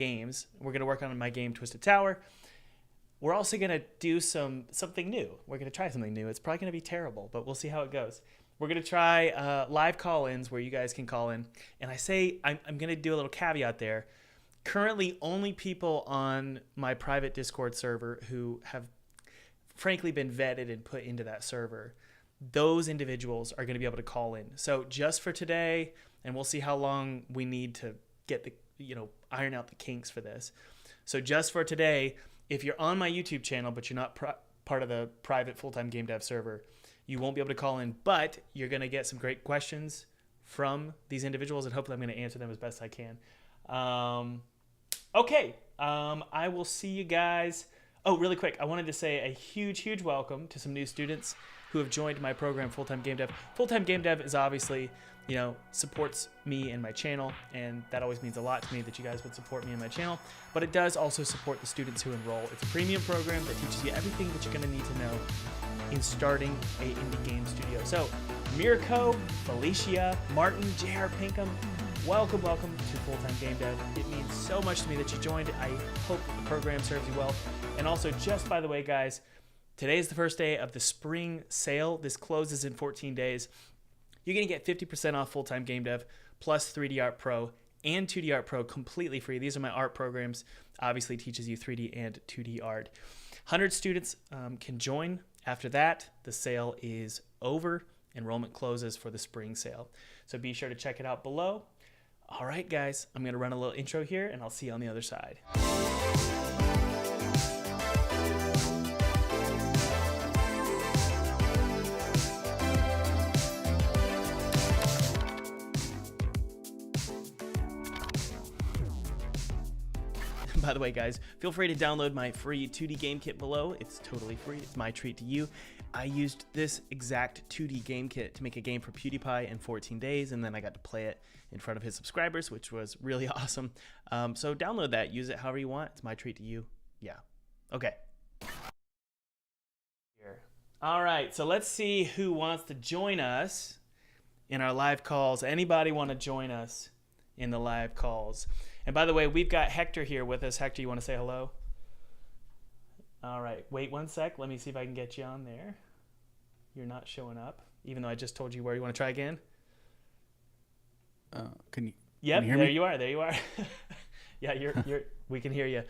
games. We're going to work on my game Twisted Tower. We're also going to do something new. We're going to try something new. It's probably going to be terrible, but we'll see how it goes. We're going to try live call-ins where you guys can call in. And I say I'm going to do a little caveat there. Currently, only people on my private Discord server who have frankly been vetted and put into that server, those individuals are going to be able to call in. So just for today, and we'll see how long we need to get iron out the kinks for this. So just for today, if you're on my YouTube channel, but you're not part of the private full-time game dev server, you won't be able to call in, but you're going to get some great questions from these individuals, and hopefully I'm going to answer them as best I can. Okay. I will see you guys. Oh, really quick. I wanted to say a huge welcome to some new students who have joined my program, Full-Time Game Dev. Full-Time Game Dev is obviously, supports me and my channel, and that always means a lot to me that you guys would support me and my channel, but it does also support the students who enroll. It's a premium program that teaches you everything that you're going to need to know in starting a indie game studio. So, Mirko, Felicia, Martin, JR Pinkham, welcome to Full-Time Game Dev. It means so much to me that you joined. I hope that the program serves you well. And also, just by the way, guys, today is the first day of the spring sale. This closes in 14 days. You're going to get 50% off Full-Time Game Dev plus 3D Art Pro and 2D Art Pro completely free. These are my art programs. Obviously teaches you 3D and 2D art. 100 students can join. After that, the sale is over. Enrollment closes for the spring sale. So be sure to check it out below. All right, guys, I'm going to run a little intro here, and I'll see you on the other side. By the way, guys, feel free to download my free 2D game kit below. It's totally free. It's my treat to you. I used this exact 2D game kit to make a game for PewDiePie in 14 days, and then I got to play it in front of his subscribers, which was really awesome. So download that. Use it however you want. It's my treat to you. Yeah. Okay. All right. So let's see who wants to join us in our live calls. Anybody want to join us in the live calls? And by the way, we've got Hector here with us. Hector, you want to say hello? All right. Wait one sec. Let me see if I can get you on there. You're not showing up, even though I just told you where. You want to try again? Can you Yep, hear there me? you are. There you are. Yeah, we can hear you.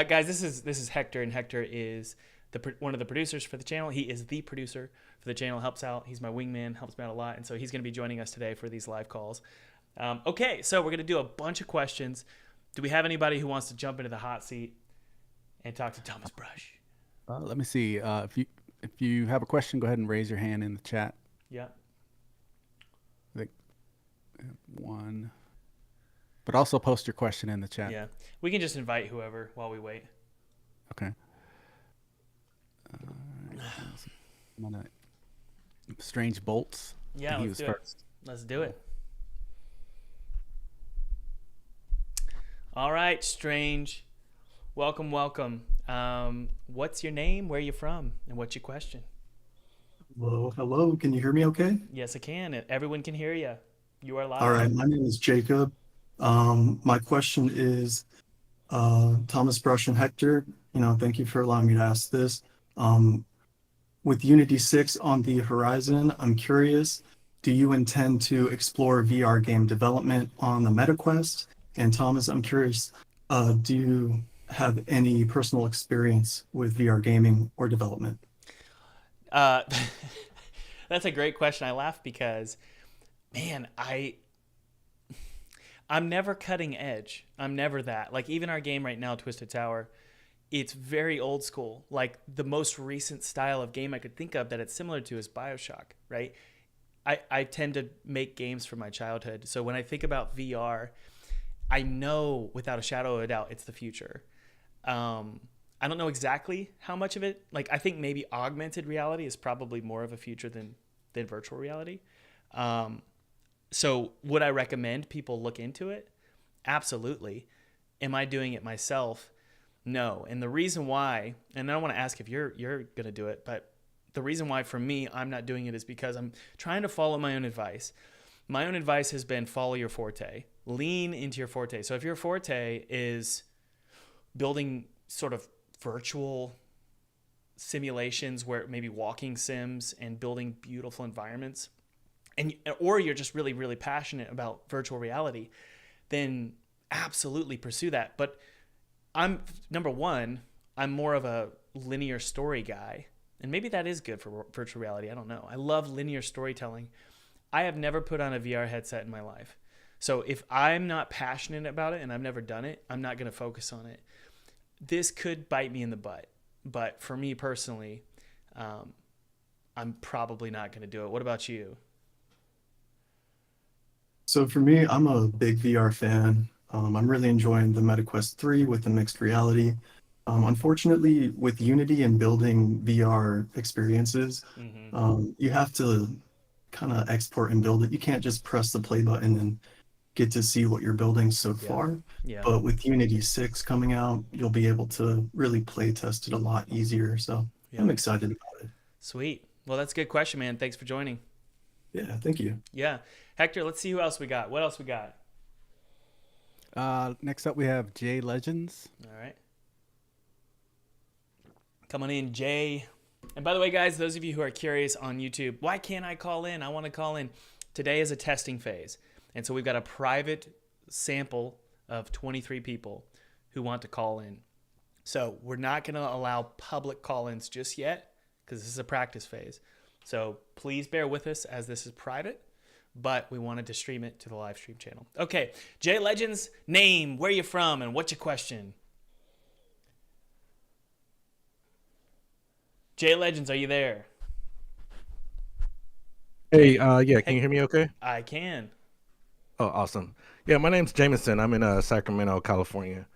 Guys, this is Hector, and Hector is one of the producers for the channel. He is the producer for the channel, helps out. He's my wingman, helps me out a lot, and so he's going to be joining us today for these live calls. Okay, so we're going to do a bunch of questions. Do we have anybody who wants to jump into the hot seat and talk to Thomas Brush? Let me see. If you have a question, go ahead and raise your hand in the chat. Yeah. I think one. But also post your question in the chat. Yeah. We can just invite whoever while we wait. Okay. I'm gonna Strange Bolts. Yeah, he let's was do first. it. Let's do it. All right, Strange. Welcome. What's your name? Where are you from? And what's your question? Hello. Can you hear me okay? Yes, I can. Everyone can hear you. You are live. All right. My name is Jacob. My question is, Thomas Brush and Hector, thank you for allowing me to ask this. With Unity 6 on the horizon, I'm curious, do you intend to explore VR game development on the MetaQuest? And Thomas, I'm curious, do you have any personal experience with VR gaming or development? That's a great question. I laugh because, man, I'm never cutting edge. I'm never that. Like even our game right now, Twisted Tower, it's very old school. Like the most recent style of game I could think of that it's similar to is BioShock, right? I tend to make games from my childhood. So when I think about VR, I know without a shadow of a doubt it's the future. I don't know exactly how much of it. Like I think maybe augmented reality is probably more of a future than virtual reality. So would I recommend people look into it? Absolutely. Am I doing it myself? No. And the reason why, and I don't want to ask if you're going to do it, but the reason why for me I'm not doing it is because I'm trying to follow my own advice. My own advice has been follow your forte. Lean into your forte. So if your forte is building sort of virtual simulations where maybe walking sims and building beautiful environments, and or you're just really, really passionate about virtual reality, then absolutely pursue that. But I'm number one, I'm more of a linear story guy, and maybe that is good for virtual reality. I don't know. I love linear storytelling. I have never put on a VR headset in my life. So if I'm not passionate about it and I've never done it, I'm not going to focus on it. This could bite me in the butt. But for me personally, I'm probably not going to do it. What about you? So for me, I'm a big VR fan. I'm really enjoying the MetaQuest 3 with the mixed reality. Unfortunately, with Unity and building VR experiences, you have to kind of export and build it. You can't just press the play button and get to see what you're building so far. Yeah. But with Unity 6 coming out, you'll be able to really play test it a lot easier. So I'm excited about it. Sweet. Well, that's a good question, man. Thanks for joining. Yeah, thank you. Yeah. Hector, let's see who else we got. What else we got? Next up, we have Jay Legends. All right. Come on in, Jay. And by the way, guys, those of you who are curious on YouTube, why can't I call in? I want to call in. Today is a testing phase. And so we've got a private sample of 23 people who want to call in. So we're not going to allow public call-ins just yet because this is a practice phase. So please bear with us as this is private, but we wanted to stream it to the live stream channel. Okay, Jay Legends, name, where you from, and what's your question? Jay Legends, are you there? Hey, yeah, can you hear me okay? I can. Oh, awesome. Yeah, my name's Jameson. I'm in Sacramento, California.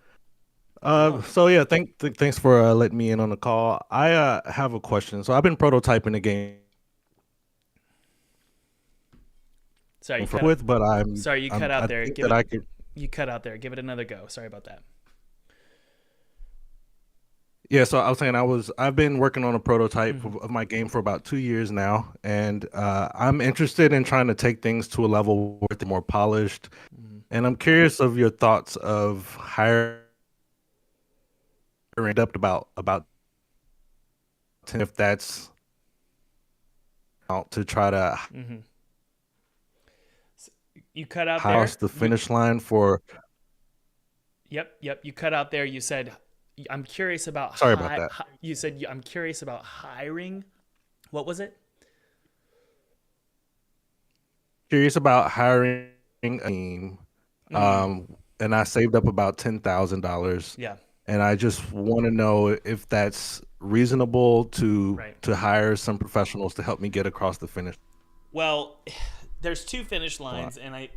So yeah, thanks for letting me in on the call. I have a question. So I've been prototyping the game Sorry, you for cut, with, but sorry, you cut out I there. think Give that it, I could. you cut out there. Give it another go. Sorry about that. Yeah, so I was saying I've been working on a prototype of my game for about 2 years now, and I'm interested in trying to take things to a level where they're more polished. And I'm curious of your thoughts of hiring up about if that's out to try to You cut out there. house the finish line for. Yep. You cut out there. You said, I'm curious about. Sorry about that. You said, I'm curious about hiring. What was it? Curious about hiring a team. And I saved up about $10,000. Yeah. And I just want to know if that's reasonable to Right. hire some professionals to help me get across the finish. Well, there's two finish lines, and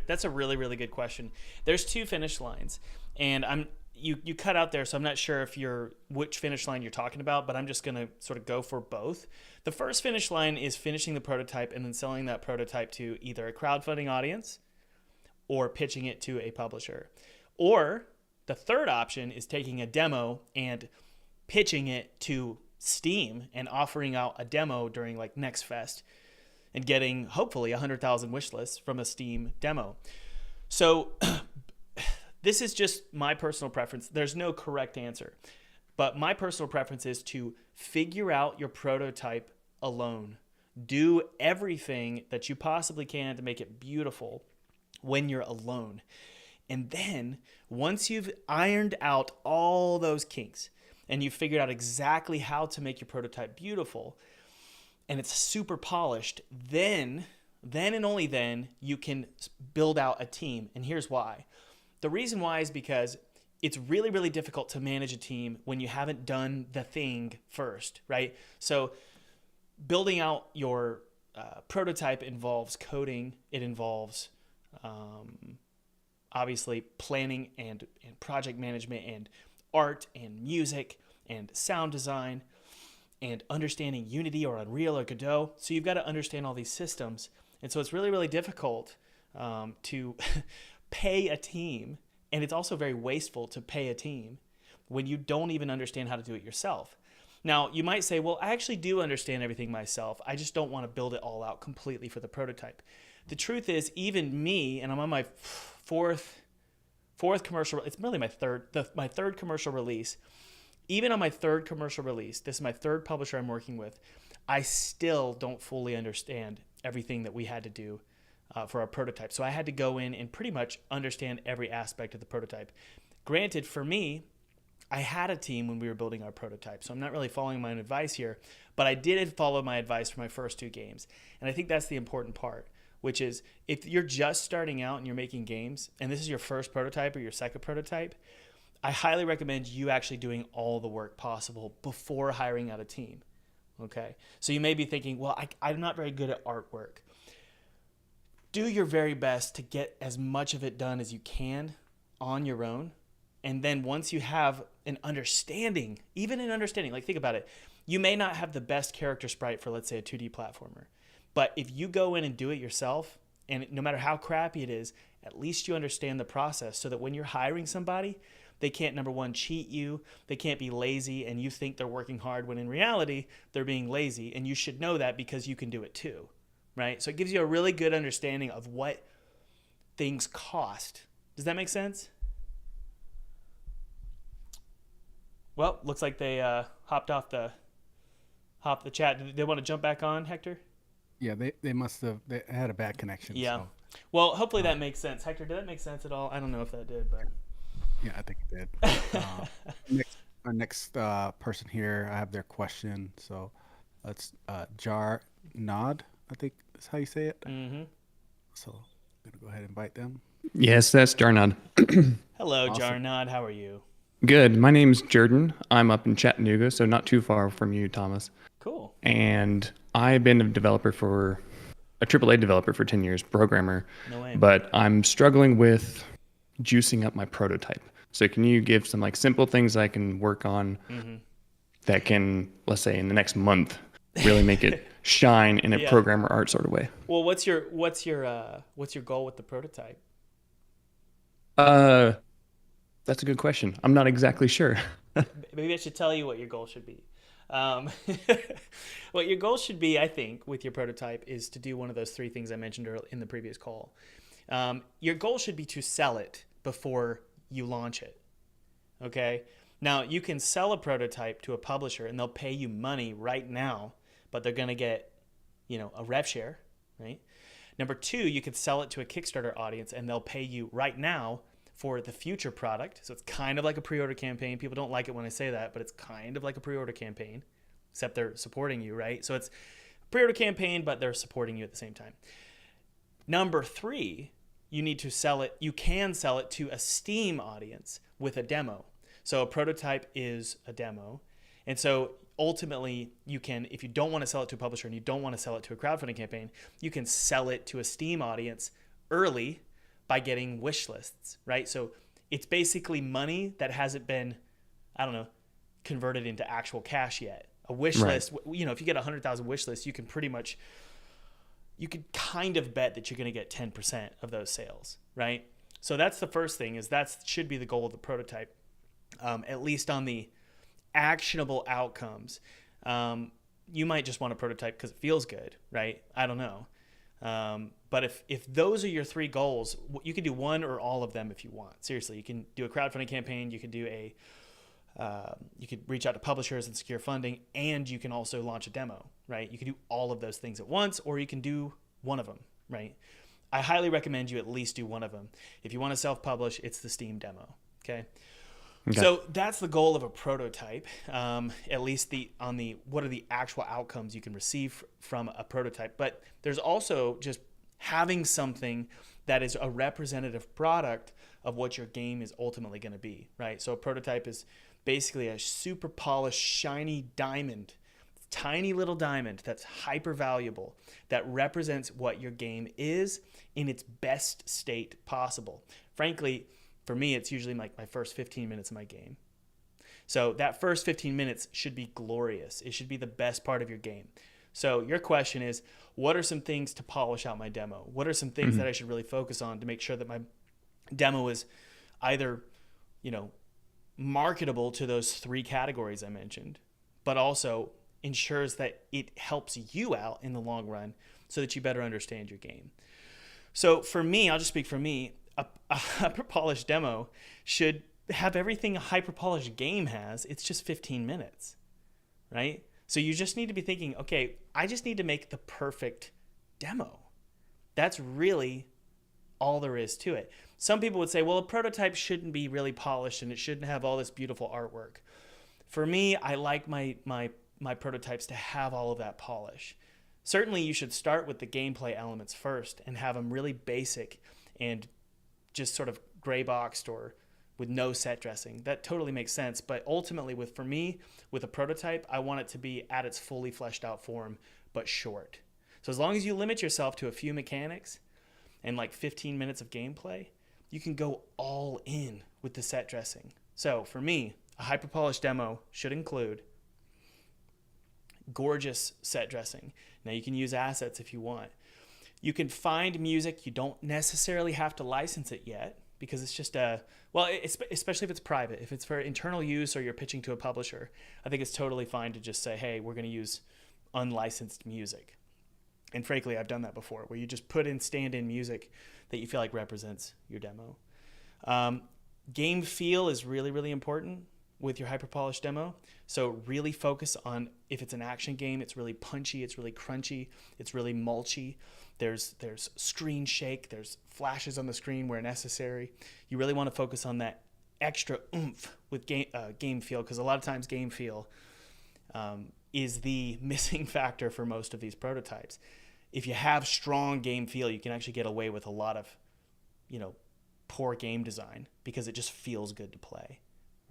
that's a really, really good question. There's two finish lines, and you cut out there, so I'm not sure if which finish line you're talking about, but I'm just gonna sort of go for both. The first finish line is finishing the prototype and then selling that prototype to either a crowdfunding audience or pitching it to a publisher. Or the third option is taking a demo and pitching it to Steam and offering out a demo during like Next Fest and getting hopefully 100,000 wish lists from a Steam demo. So this is just my personal preference. There's no correct answer, but my personal preference is to figure out your prototype alone. Do everything that you possibly can to make it beautiful when you're alone. And then once you've ironed out all those kinks and you've figured out exactly how to make your prototype beautiful and it's super polished, then and only then you can build out a team. And here's why. The reason why is because it's really, really difficult to manage a team when you haven't done the thing first, right? So building out your prototype involves coding. It involves obviously planning and project management and art and music and sound design and understanding Unity or Unreal or Godot. So you've got to understand all these systems. And so it's really, really difficult to pay a team. And it's also very wasteful to pay a team when you don't even understand how to do it yourself. Now, you might say, well, I actually do understand everything myself. I just don't want to build it all out completely for the prototype. The truth is, even me, and I'm on my fourth fourth commercial. It's really my third commercial release. Even on my third commercial release, this is my third publisher I'm working with, I still don't fully understand everything that we had to do for our prototype. So I had to go in and pretty much understand every aspect of the prototype. Granted, for me, I had a team when we were building our prototype, so I'm not really following my own advice here, but I did follow my advice for my first 2 games. And I think that's the important part, which is if you're just starting out and you're making games, and this is your first prototype or your second prototype, I highly recommend you actually doing all the work possible before hiring out a team. Okay? So you may be thinking, well, I'm not very good at artwork. Do your very best to get as much of it done as you can on your own. And then once you have an understanding, even an understanding, like think about it, you may not have the best character sprite for, let's say, a 2D platformer. But if you go in and do it yourself, and no matter how crappy it is, at least you understand the process so that when you're hiring somebody, they can't, number one, cheat you. They can't be lazy and you think they're working hard when in reality, they're being lazy. And you should know that because you can do it too, right? So it gives you a really good understanding of what things cost. Does that make sense? Well, looks like they hopped the chat. Did they want to jump back on, Hector? Yeah, they must have. They had a bad connection. Yeah. So. Well, hopefully that makes sense. Hector, did that make sense at all? I don't know if that did, but. Yeah, I think it did. Our next person here, I have their question. So let's Jar Nod, I think is how you say it. Mm-hmm. So I'm gonna go ahead and invite them. Yes, that's Jarnod. Hello, Awesome. Jarnod. How are you? Good. My name's Jordan. I'm up in Chattanooga, so not too far from you, Thomas. Cool. And I've been a AAA developer for 10 years, programmer. No way. But I'm struggling with juicing up my prototype. So can you give some like simple things I can work on that can, let's say in the next month, really make it shine in a Yeah. programmer art sort of way? Well, what's your goal with the prototype? That's a good question. I'm not exactly sure. Maybe I should tell you what your goal should be. What your goal should be, I think, with your prototype is to do one of those 3 things I mentioned earlier in the previous call. Your goal should be to sell it before you launch it. Okay? Now, you can sell a prototype to a publisher and they'll pay you money right now, but they're going to get, a rev share, right? Number 2, you could sell it to a Kickstarter audience and they'll pay you right now for the future product. So it's kind of like a pre-order campaign. People don't like it when I say that, but it's kind of like a pre-order campaign, except they're supporting you, right? So it's a pre-order campaign, but they're supporting you at the same time. Number 3, you need to sell it. You can sell it to a Steam audience with a demo. So a prototype is a demo. And so ultimately you can, if you don't want to sell it to a publisher and you don't want to sell it to a crowdfunding campaign, you can sell it to a Steam audience early by getting wish lists, right? So it's basically money that hasn't been, converted into actual cash yet. A wish list, if you get 100,000 wish lists, you could kind of bet that you're going to get 10% of those sales, right? So that's the first thing, is that should be the goal of the prototype, at least on the actionable outcomes. You might just want a prototype because it feels good, right? I don't know. But if those are your 3 goals, you can do one or all of them if you want. Seriously, you can do a crowdfunding campaign, you can do you could reach out to publishers and secure funding, and you can also launch a demo, right? You can do all of those things at once, or you can do one of them, right? I highly recommend you at least do one of them. If you want to self-publish, it's the Steam demo, okay? So that's the goal of a prototype, at least what are the actual outcomes you can receive from a prototype. But there's also just having something that is a representative product of what your game is ultimately going to be, right? So a prototype is basically a super polished, shiny diamond, tiny little diamond that's hyper valuable, that represents what your game is in its best state possible. Frankly, for me, it's usually like my first 15 minutes of my game. So that first 15 minutes should be glorious. It should be the best part of your game. So your question is, what are some things to polish out my demo? What are some things that I should really focus on to make sure that my demo is either, marketable to those 3 categories I mentioned, but also ensures that it helps you out in the long run so that you better understand your game. So for me, I'll just speak for me. a hyper polished demo should have everything a hyper polished game has. It's just 15 minutes, right? So you just need to be thinking, okay, I just need to make the perfect demo. That's really all there is to it. Some people would say, well, a prototype shouldn't be really polished and it shouldn't have all this beautiful artwork. For me, I like my prototypes to have all of that polish. Certainly you should start with the gameplay elements first and have them really basic and just sort of gray boxed or with no set dressing. That totally makes sense. But ultimately, for me, with a prototype, I want it to be at its fully fleshed out form, but short. So as long as you limit yourself to a few mechanics and like 15 minutes of gameplay, you can go all in with the set dressing. So for me, a hyper polished demo should include gorgeous set dressing. Now you can use assets if you want. You can find music. You don't necessarily have to license it yet because it's just especially if it's private. If it's for internal use or you're pitching to a publisher, I think it's totally fine to just say, hey, we're going to use unlicensed music. And frankly, I've done that before, where you just put in stand-in music that you feel like represents your demo. Game feel is really, really important with your hyper-polished demo. So really focus on, if it's an action game, it's really punchy, it's really crunchy, it's really mulchy. There's screen shake, there's flashes on the screen where necessary. You really want to focus on that extra oomph with game feel, because a lot of times game feel is the missing factor for most of these prototypes. If you have strong game feel, you can actually get away with a lot of, poor game design because it just feels good to play,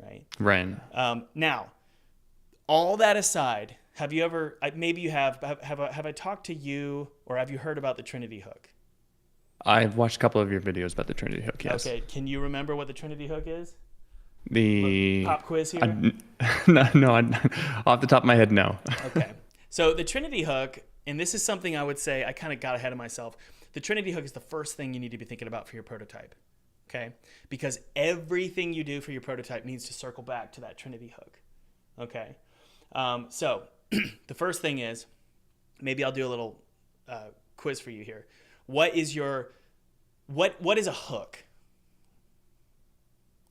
right? Right. Now, all that aside, have you ever? Maybe you have. Have I talked to you, or have you heard about the Trinity Hook? I've watched a couple of your videos about the Trinity Hook. Yes. Okay. Can you remember what the Trinity Hook is? The Pop quiz here. Off the top of my head, no. Okay. So the Trinity Hook, and this is something I would say I kind of got ahead of myself. The Trinity Hook is the first thing you need to be thinking about for your prototype, okay? Because everything you do for your prototype needs to circle back to that Trinity Hook, okay? So the first thing is, maybe I'll do a little quiz for you here. What is a hook?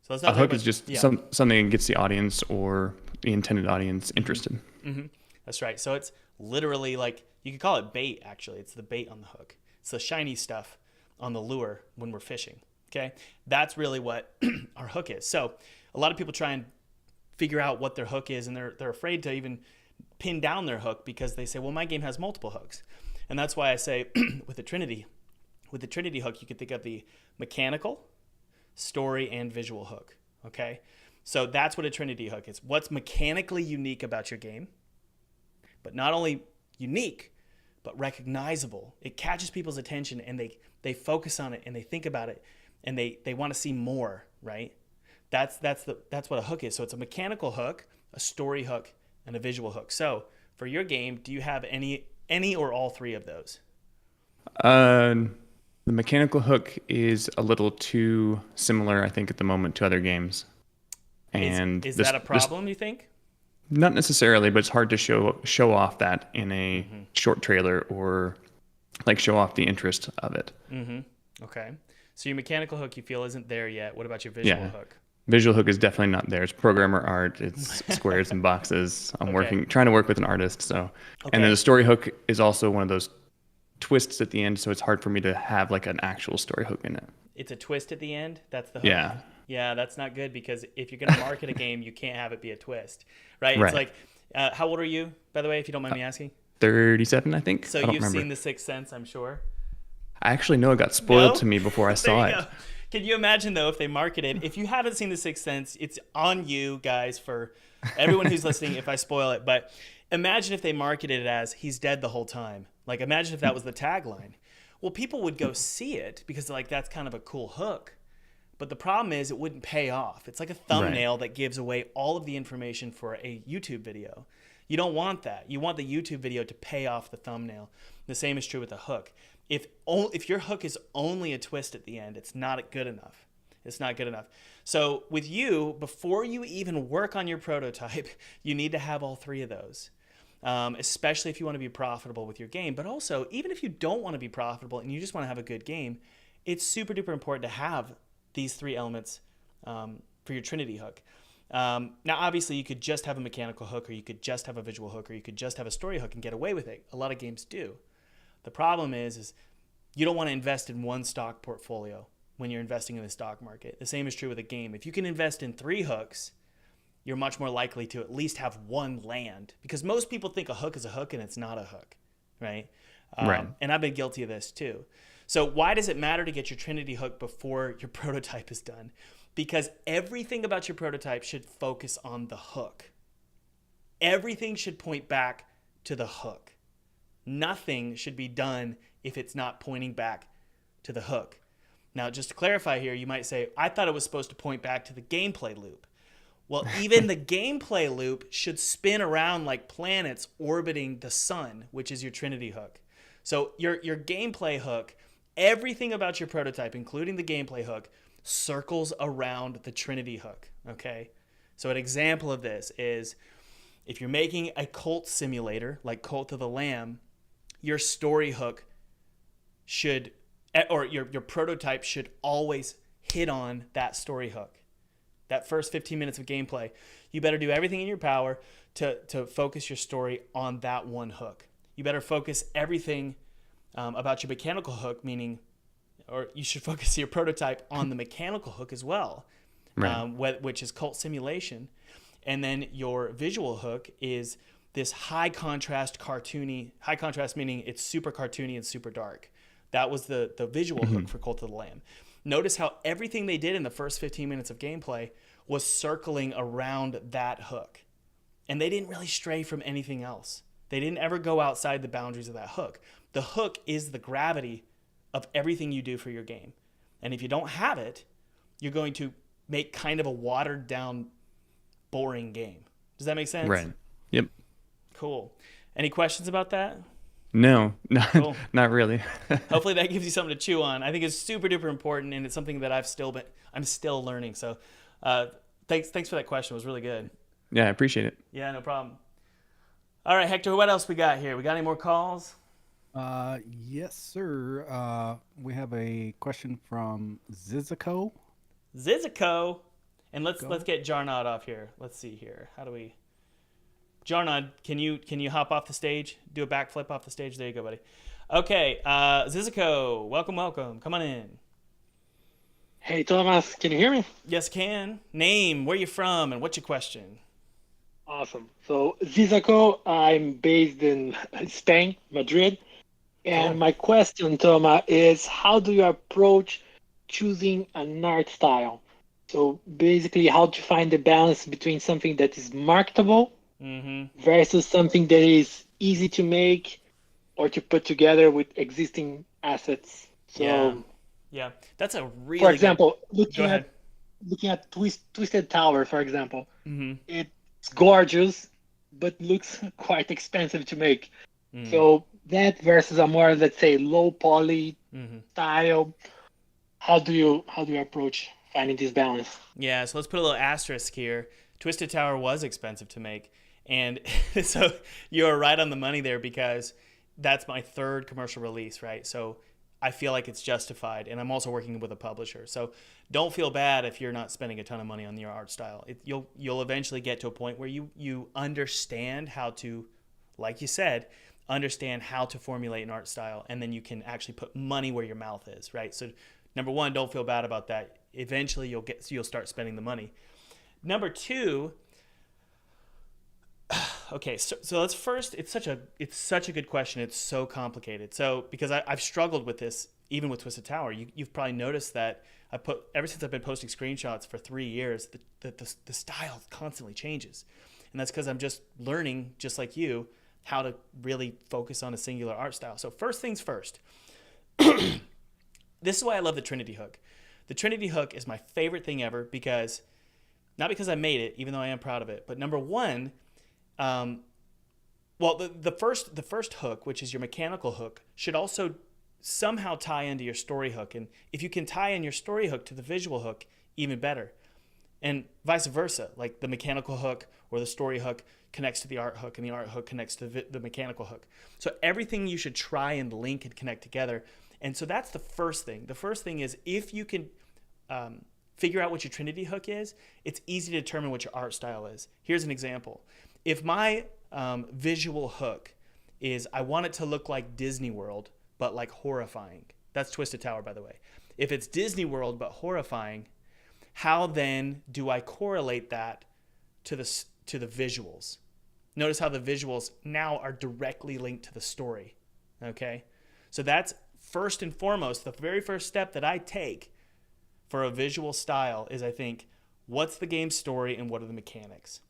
So let's not A hook is just something that gets the audience or the intended audience interested. Mm-hmm. That's right. So it's literally like, you could call it bait, actually. It's the bait on the hook. It's the shiny stuff on the lure when we're fishing, okay? That's really what our hook is. So a lot of people try and figure out what their hook is, and they're afraid to even pin down their hook because they say, well, my game has multiple hooks. And that's why I say with the Trinity Hook, you could think of the mechanical, story, and visual hook, okay? So that's what a Trinity Hook is. What's mechanically unique about your game, but not only unique, but recognizable. It catches people's attention, and they focus on it, and they think about it, and they want to see more, right? That's what a hook is. So it's a mechanical hook, a story hook, and a visual hook. So for your game, do you have any or all three of those? The mechanical hook is a little too similar, I think, at the moment to other games. And is that a problem, you think? Not necessarily, but it's hard to show off that in a short trailer or like show off the interest of it. Mm-hmm. Okay. So your mechanical hook you feel isn't there yet. What about your visual hook? Visual hook is definitely not there. It's programmer art. It's squares and boxes. I'm trying to work with an artist. So, and then the story hook is also one of those twists at the end. So it's hard for me to have like an actual story hook in it. It's a twist at the end. That's the hook. Yeah. Yeah, that's not good because if you're going to market a game, you can't have it be a twist, right? It's like, how old are you, by the way, if you don't mind me asking? 37, I think. So you've seen The Sixth Sense, I'm sure. I actually know it got spoiled to me before I saw it. Can you imagine, though, if they marketed, if you haven't seen The Sixth Sense, it's on you guys, for everyone who's listening, if I spoil it. But imagine if they marketed it as he's dead the whole time. Like, imagine if that was the tagline. Well, people would go see it because like that's kind of a cool hook. But the problem is it wouldn't pay off. It's like a thumbnail that gives away all of the information for a YouTube video. You don't want that. You want the YouTube video to pay off the thumbnail. The same is true with a hook. If your hook is only a twist at the end, it's not good enough. It's not good enough. So with you, before you even work on your prototype, you need to have all three of those, especially if you want to be profitable with your game. But also, even if you don't want to be profitable and you just want to have a good game, it's super duper important to have these three elements for your Trinity hook. Now, obviously, you could just have a mechanical hook, or you could just have a visual hook, or you could just have a story hook and get away with it. A lot of games do. The problem is you don't want to invest in one stock portfolio when you're investing in the stock market. The same is true with a game. If you can invest in 3 hooks, you're much more likely to at least have one land, because most people think a hook is a hook and it's not a hook, right? Right. And I've been guilty of this too. So why does it matter to get your Trinity hook before your prototype is done? Because everything about your prototype should focus on the hook. Everything should point back to the hook. Nothing should be done if it's not pointing back to the hook. Now, just to clarify here, you might say, I thought it was supposed to point back to the gameplay loop. Well, even the gameplay loop should spin around like planets orbiting the sun, which is your Trinity hook. So your gameplay hook, everything about your prototype, including the gameplay hook, circles around the Trinity hook, okay? So an example of this is if you're making a cult simulator, like Cult of the Lamb, your story hook should, or your prototype should always hit on that story hook. That first 15 minutes of gameplay, you better do everything in your power to focus your story on that one hook. You better focus everything about your mechanical hook, meaning, or you should focus your prototype on the mechanical hook as well, Right. which is cult simulation. And then your visual hook is this high contrast meaning it's super cartoony and super dark. That was the visual hook for Cult of the Lamb. Notice how everything they did in the first 15 minutes of gameplay was circling around that hook. And they didn't really stray from anything else. They didn't ever go outside the boundaries of that hook. The hook is the gravity of everything you do for your game. And if you don't have it, you're going to make kind of a watered down, boring game. Does that make sense? Right. Yep. Cool. Any questions about that? No, Cool. not really. Hopefully that gives you something to chew on. I think it's super duper important, and it's something that I'm still learning. So thanks for that question. It was really good. Yeah, I appreciate it. Yeah, no problem. All right, Hector, what else we got here? We got any more calls? Yes, sir. We have a question from Zizico. Zizico. And let's get Jarnod off here. Let's see here. How do we... Jarnod, can you hop off the stage? Do a backflip off the stage? There you go, buddy. Okay, Zizico, welcome. Come on in. Hey, Thomas, can you hear me? Yes, can. Name, where you from, and what's your question? Awesome. So, Zizaco, I'm based in Spain, Madrid. And Cool. my question, Thomas, is how do you approach choosing an art style? So, basically, how to find the balance between something that is marketable Mm-hmm. versus something that is easy to make or to put together with existing assets. So, Yeah, that's a really for example, Go ahead. looking at Twisted Tower, for example, Mm-hmm. it's gorgeous, but looks quite expensive to make. Mm-hmm. So that versus a more, let's say, low poly Mm-hmm. style, how do you approach finding this balance? Yeah, so let's put a little asterisk here. Twisted Tower was expensive to make. And so you're right on the money there, because that's my 3rd commercial release, right? So I feel like it's justified. And I'm also working with a publisher. So don't feel bad if you're not spending a ton of money on your art style. You'll eventually get to a point where you understand how to, like you said, understand how to formulate an art style. And then you can actually put money where your mouth is, right? So number 1, don't feel bad about that. Eventually you'll start spending the money. Number 2, okay, so let's first. It's such a good question. It's so complicated. So because I've struggled with this even with Twisted Tower. You've probably noticed that ever since I've been posting screenshots for 3 years, the style constantly changes, and that's because I'm just learning, just like you, how to really focus on a singular art style. So first things first. This is why I love the Trinity hook. The Trinity hook is my favorite thing ever, because not because I made it, even though I am proud of it, but number 1. Well, the first hook, which is your mechanical hook, should also somehow tie into your story hook. And if you can tie in your story hook to the visual hook, even better. And vice versa, like the mechanical hook or the story hook connects to the art hook, and the art hook connects to the mechanical hook. So everything you should try and link and connect together. And so that's the first thing. The first thing is if you can figure out what your Trinity hook is, it's easy to determine what your art style is. Here's an example. If my visual hook is I want it to look like Disney World, but like horrifying. That's Twisted Tower, by the way. If it's Disney World, but horrifying, how then do I correlate that to the visuals? Notice how the visuals now are directly linked to the story, okay? So that's first and foremost, the very first step that I take for a visual style is I think, what's the game story and what are the mechanics?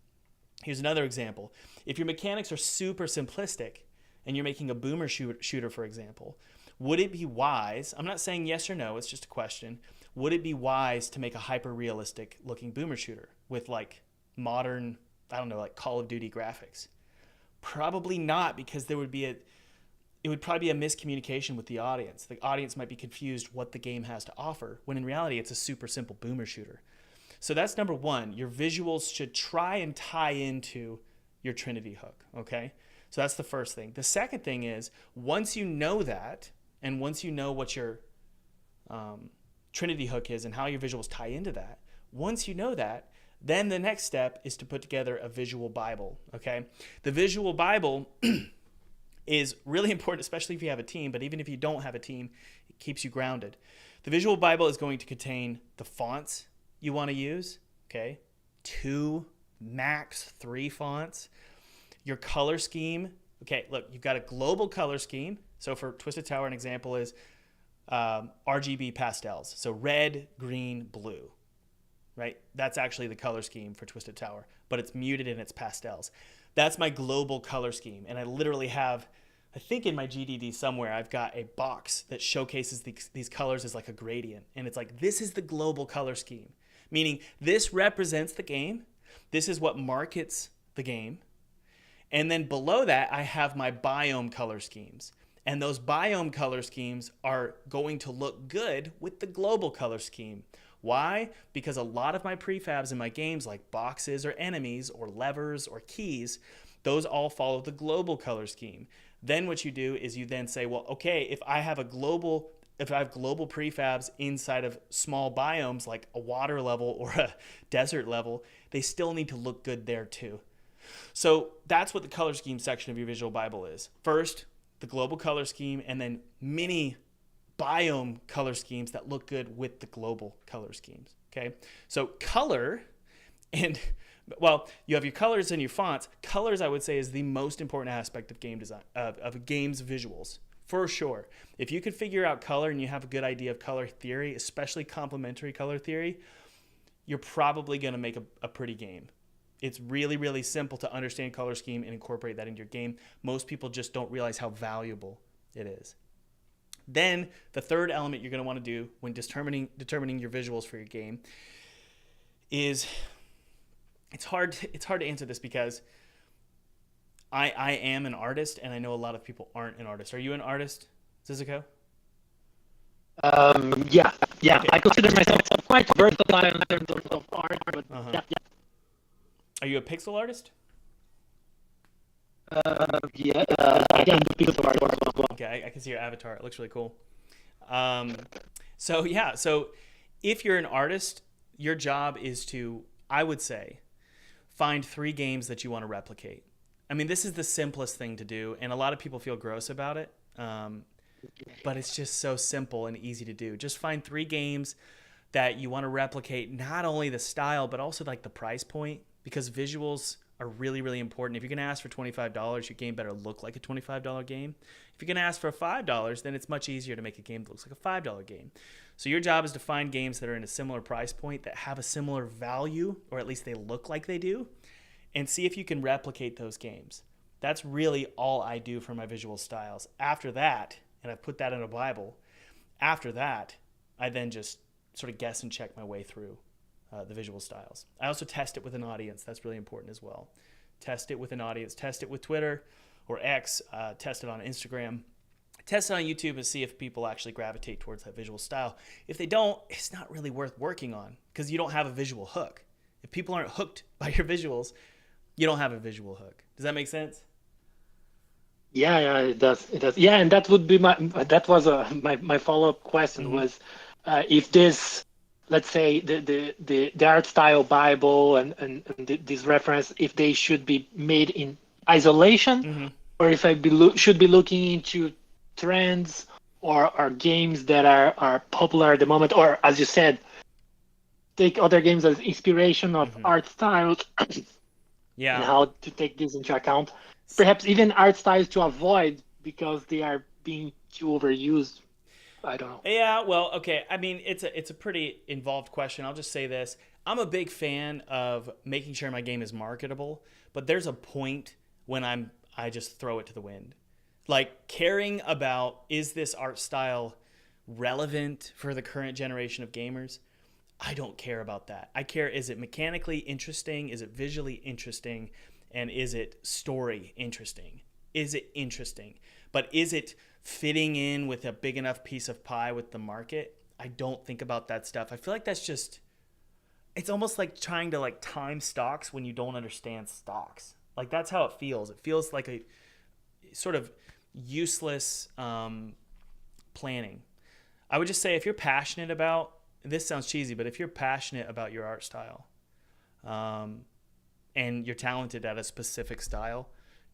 Here's another example. If your mechanics are super simplistic and you're making a boomer shooter, for example, would it be wise, I'm not saying yes or no, it's just a question, would it be wise to make a hyper-realistic looking boomer shooter with like modern, I don't know, like Call of Duty graphics? Probably not, because it would probably be a miscommunication with the audience. The audience might be confused what the game has to offer, when in reality it's a super simple boomer shooter. So that's number one. Your visuals should try and tie into your Trinity hook, okay? So that's the first thing. The second thing is, once you know that, and once you know what your Trinity hook is and how your visuals tie into that, once you know that, then the next step is to put together a visual Bible, okay? The visual Bible is really important, especially if you have a team, but even if you don't have a team, it keeps you grounded. The visual Bible is going to contain the fonts you want to use, okay? 2, max 3 fonts. Your color scheme, okay, look, you've got a global color scheme. So for Twisted Tower, an example is RGB pastels. So red, green, blue, right? That's actually the color scheme for Twisted Tower, but it's muted and it's pastels. That's my global color scheme. And I literally have, I think in my GDD somewhere, I've got a box that showcases these colors as like a gradient. And it's like, this is the global color scheme, meaning this represents the game. This is what markets the game. And then below that, I have my biome color schemes. And those biome color schemes are going to look good with the global color scheme. Why? Because a lot of my prefabs in my games, like boxes or enemies or levers or keys, those all follow the global color scheme. Then what you do is you then say, well, okay, if I have global prefabs inside of small biomes like a water level or a desert level, they still need to look good there too. So that's what the color scheme section of your visual Bible is. First, the global color scheme, and then mini biome color schemes that look good with the global color schemes, okay? So color, and well, you have your colors and your fonts. Colors, I would say, is the most important aspect of game design, of a game's visuals, for sure. If you can figure out color and you have a good idea of color theory, especially complementary color theory, you're probably gonna make a pretty game. It's really, really simple to understand color scheme and incorporate that into your game. Most people just don't realize how valuable it is. Then the third element you're going to want to do when determining your visuals for your game is, it's hard to answer this because I am an artist and I know a lot of people aren't an artist. Are you an artist, Zizuko? Yeah. Okay. I consider myself quite versatile in terms of art, but yeah. Are you a pixel artist? Yeah, I can do pixel art as well. Okay, I can see your avatar. It looks really cool. So if you're an artist, your job is to, I would say, find 3 games that you want to replicate. I mean, this is the simplest thing to do, and a lot of people feel gross about it, but it's just so simple and easy to do. Just find 3 games that you want to replicate, not only the style, but also like the price point, because visuals are really, really important. If you're going to ask for $25, your game better look like a $25 game. If you're going to ask for $5, then it's much easier to make a game that looks like a $5 game. So your job is to find games that are in a similar price point, that have a similar value, or at least they look like they do, and see if you can replicate those games. That's really all I do for my visual styles. After that, and I put that in a Bible, after that, I then just sort of guess and check my way through the visual styles. I also test it with an audience. That's really important as well. Test it with an audience. Test it with Twitter or X. Test it on Instagram. Test it on YouTube and see if people actually gravitate towards that visual style. If they don't, it's not really worth working on because you don't have a visual hook. If people aren't hooked by your visuals, you don't have a visual hook. Does that make sense? Yeah, it does. It does. Yeah, and that would be my follow-up question was if this, let's say the art style Bible and this reference, if they should be made in isolation, or if should be looking into trends or games that are popular at the moment, or as you said, take other games as inspiration of art styles and Yeah. how to take this into account. Perhaps even art styles to avoid because they are being too overused. I don't know. Yeah, well, okay. I mean, it's a pretty involved question. I'll just say this. I'm a big fan of making sure my game is marketable, but there's a point when I just throw it to the wind. Like caring about, is this art style relevant for the current generation of gamers? I don't care about that. I care, is it mechanically interesting? Is it visually interesting? And is it story interesting? Is it interesting? But is it fitting in with a big enough piece of pie with the market? I don't think about that stuff. I feel like that's just, it's almost like trying to like time stocks when you don't understand stocks. Like that's how it feels. It feels like a sort of useless planning. I would just say if you're passionate about, this sounds cheesy, but if you're passionate about your art style and you're talented at a specific style,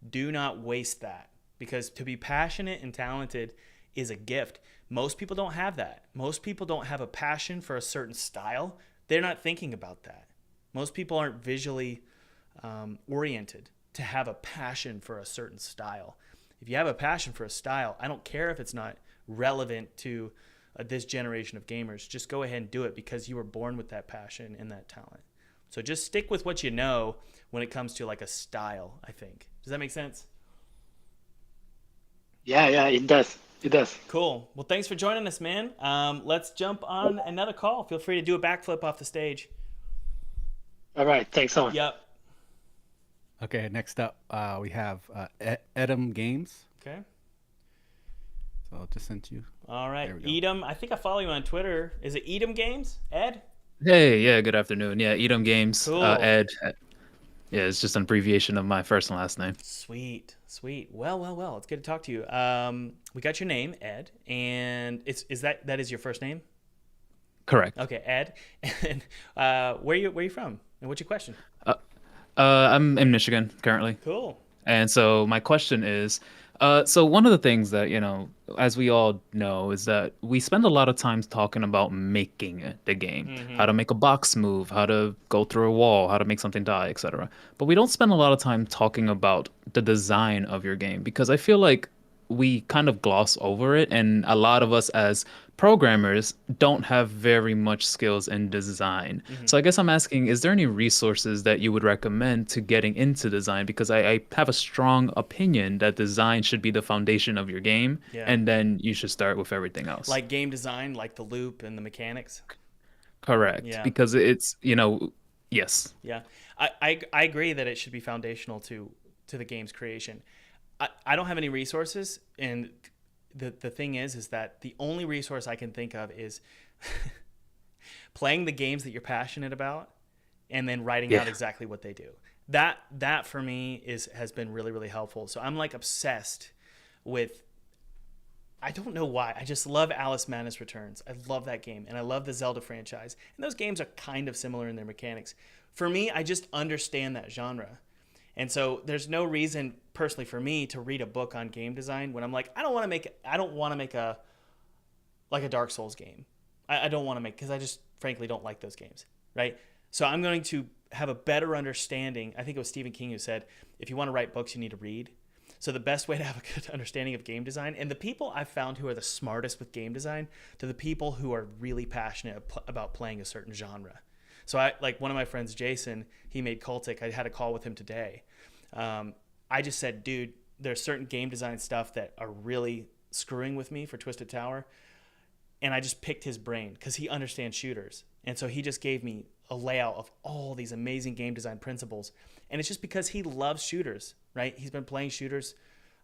do not waste that, because to be passionate and talented is a gift. Most people don't have that. Most people don't have a passion for a certain style. They're not thinking about that. Most people aren't visually oriented to have a passion for a certain style. If you have a passion for a style, I don't care if it's not relevant to this generation of gamers. Just go ahead and do it because you were born with that passion and that talent. So just stick with what you know when it comes to like a style, I think. Does that make sense? Yeah, it does. It does. Cool. Well, thanks for joining us, man. Let's jump on another call. Feel free to do a backflip off the stage. All right. Thanks so much. Yep. Okay, next up we have Edom Games. Okay. So I'll just send you. All right. There we go. Edom. I think I follow you on Twitter. Is it Edom Games? Ed? Hey, yeah, good afternoon. Yeah, Edom Games, Cool. Ed. Yeah, it's just an abbreviation of my first and last name. Sweet. Well. It's good to talk to you. We got your name, Ed, and is that is your first name? Correct. Okay, Ed. And where you from? And what's your question? I'm in Michigan currently. Cool. And so my question is, so one of the things that, as we all know, is that we spend a lot of time talking about making the game, how to make a box move, how to go through a wall, how to make something die, etc. But we don't spend a lot of time talking about the design of your game, because I feel like we kind of gloss over it, and a lot of us as programmers don't have very much skills in design. So I guess I'm asking, is there any resources that you would recommend to getting into design? Because I have a strong opinion that design should be the foundation of your game, Yeah. and then you should start with everything else. Like game design, like the loop and the mechanics. Correct. Yeah. Because it's, yes. Yeah, I agree that it should be foundational to the game's creation. I don't have any resources, and the thing is that the only resource I can think of is playing the games that you're passionate about, and then writing out exactly what they do. That for me has been really, really helpful. So I'm like obsessed with. I don't know why. I just love Alice Madness Returns. I love that game, and I love the Zelda franchise. And those games are kind of similar in their mechanics. For me, I just understand that genre. And so there's no reason personally for me to read a book on game design when I'm like, I don't want to make a Dark Souls game. I don't want to make, because I just frankly don't like those games, right? So I'm going to have a better understanding. I think it was Stephen King who said, if you want to write books, you need to read. So the best way to have a good understanding of game design, and the people I've found who are the smartest with game design, to the people who are really passionate about playing a certain genre. So like one of my friends, Jason, he made Cultic. I had a call with him today. I just said, dude, there's certain game design stuff that are really screwing with me for Twisted Tower. And I just picked his brain because he understands shooters. And so he just gave me a layout of all these amazing game design principles. And it's just because he loves shooters, right? He's been playing shooters,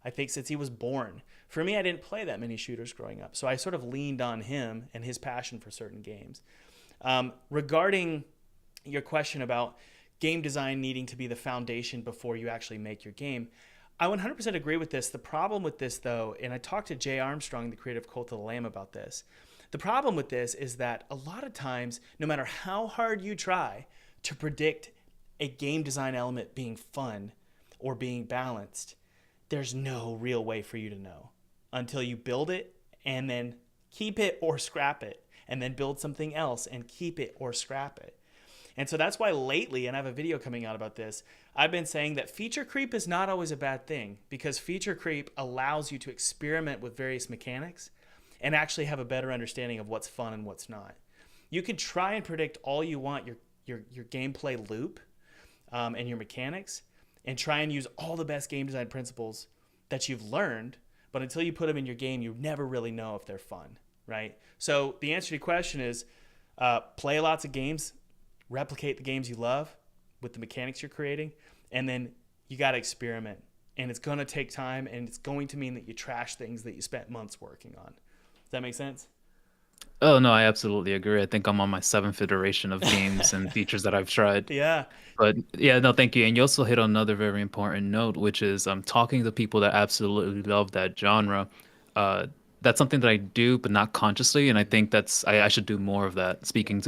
I think, since he was born. For me, I didn't play that many shooters growing up. So I sort of leaned on him and his passion for certain games. Regarding your question about game design needing to be the foundation before you actually make your game, I 100% agree with this. The problem with this, though, and I talked to Jay Armstrong, the creator of Cult of the Lamb, about this. The problem with this is that a lot of times, no matter how hard you try to predict a game design element being fun or being balanced, there's no real way for you to know until you build it and then keep it or scrap it, and then build something else and keep it or scrap it. And so that's why lately, and I have a video coming out about this, I've been saying that feature creep is not always a bad thing, because feature creep allows you to experiment with various mechanics and actually have a better understanding of what's fun and what's not. You can try and predict all you want, your gameplay loop and your mechanics, and try and use all the best game design principles that you've learned, but until you put them in your game, you never really know if they're fun, right? So the answer to your question is play lots of games, replicate the games you love with the mechanics you're creating, and then you got to experiment. And it's going to take time, and it's going to mean that you trash things that you spent months working on. Does that make sense? Oh no, I absolutely agree. I think I'm on my 7th iteration of games and features that I've tried. Yeah. But yeah, no, thank you. And you also hit on another very important note, which is talking to people that absolutely love that genre. That's something that I do, but not consciously. And I think I should do more of that.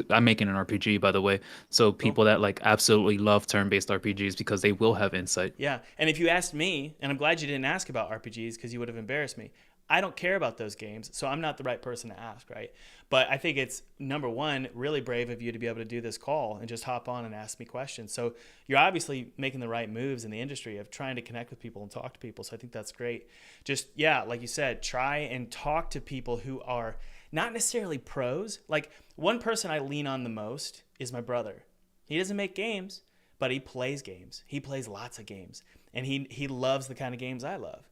I'm making an RPG, by the way. So people that like absolutely love turn-based RPGs, because they will have insight. Yeah. And if you asked me, and I'm glad you didn't ask about RPGs because you would have embarrassed me, I don't care about those games, so I'm not the right person to ask, right? But I think it's, number one, really brave of you to be able to do this call and just hop on and ask me questions. So you're obviously making the right moves in the industry of trying to connect with people and talk to people. So I think that's great. Just, yeah, like you said, try and talk to people who are not necessarily pros. Like, one person I lean on the most is my brother. He doesn't make games, but he plays games. He plays lots of games, and he loves the kind of games I love.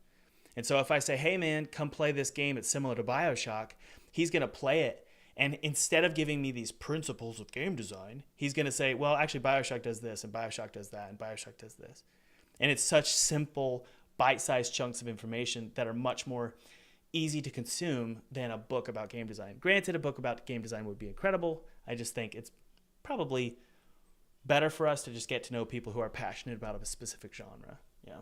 And so if I say, hey, man, come play this game, it's similar to BioShock, he's going to play it. And instead of giving me these principles of game design, he's going to say, well, actually, BioShock does this, and BioShock does that, and BioShock does this. And it's such simple, bite-sized chunks of information that are much more easy to consume than a book about game design. Granted, a book about game design would be incredible. I just think it's probably better for us to just get to know people who are passionate about a specific genre. Yeah.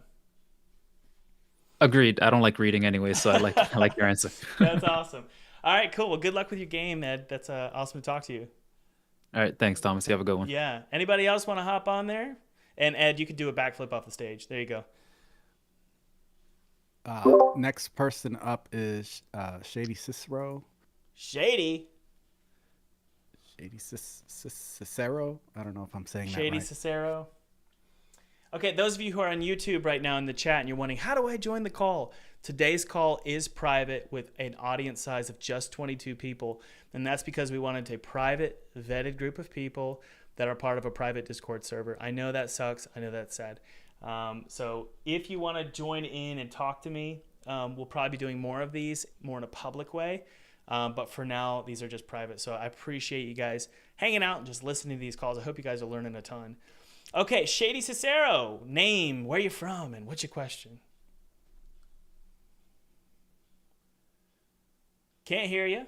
Agreed. I don't like reading anyway, so I like your answer. That's awesome. All right, cool. Well, good luck with your game, Ed. That's awesome to talk to you. All right, thanks, Thomas. You have a good one. Yeah. Anybody else want to hop on there? And Ed, you could do a backflip off the stage. There you go. Next person up is Shady Cicero. Shady Cicero. I don't know if I'm saying Shady that right. Cicero. Okay, those of you who are on YouTube right now in the chat and you're wondering, how do I join the call? Today's call is private with an audience size of just 22 people. And that's because we wanted a private, vetted group of people that are part of a private Discord server. I know that sucks. I know that's sad. So if you want to join in and talk to me, we'll probably be doing more of these, more in a public way. But for now, these are just private. So I appreciate you guys hanging out and just listening to these calls. I hope you guys are learning a ton. Okay, Shady Cicero, name, where you from, and what's your question? Can't hear you.